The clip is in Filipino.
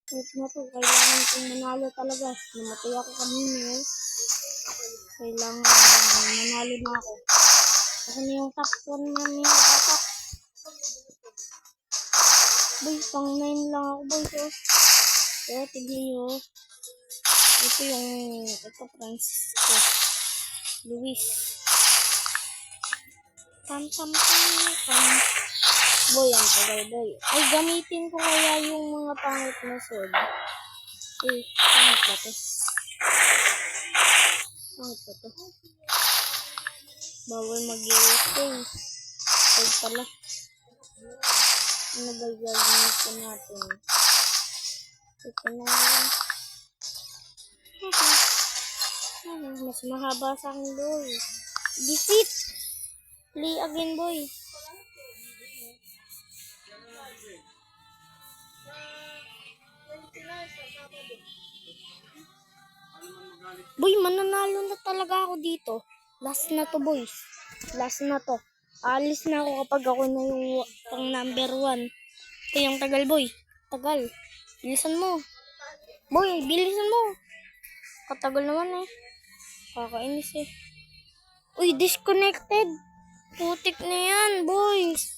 Wait na to, kailangan kong manalo talaga. Namatay ako kanina eh. Kailangan manalo na ako. Kasi na yung top 1 na niya dapat. Boy, pang 9 lang ako boy. So, tignan nyo. Ito yung, ito Francisco. Luis. Pam. Boy, ang tagal boy. Ay, gamitin ko kaya yung mga pangit na sword. Pangit ba to? Bawal mag-iwas eh. Sword pala. Ano ba gagamitin natin? Ito na lang. Mas mahaba sa akin boy. Defeat! Play again boy. Boy, mananalo na talaga ako dito. Last na to boys. Last na to. Alis na ako kapag ako na yung pang number 1. Ito yung tagal boy. Tagal. Bilisan mo. Boy, bilisan mo. Katagal naman eh. Kakainis eh. Uy, disconnected. Putik na yan boys.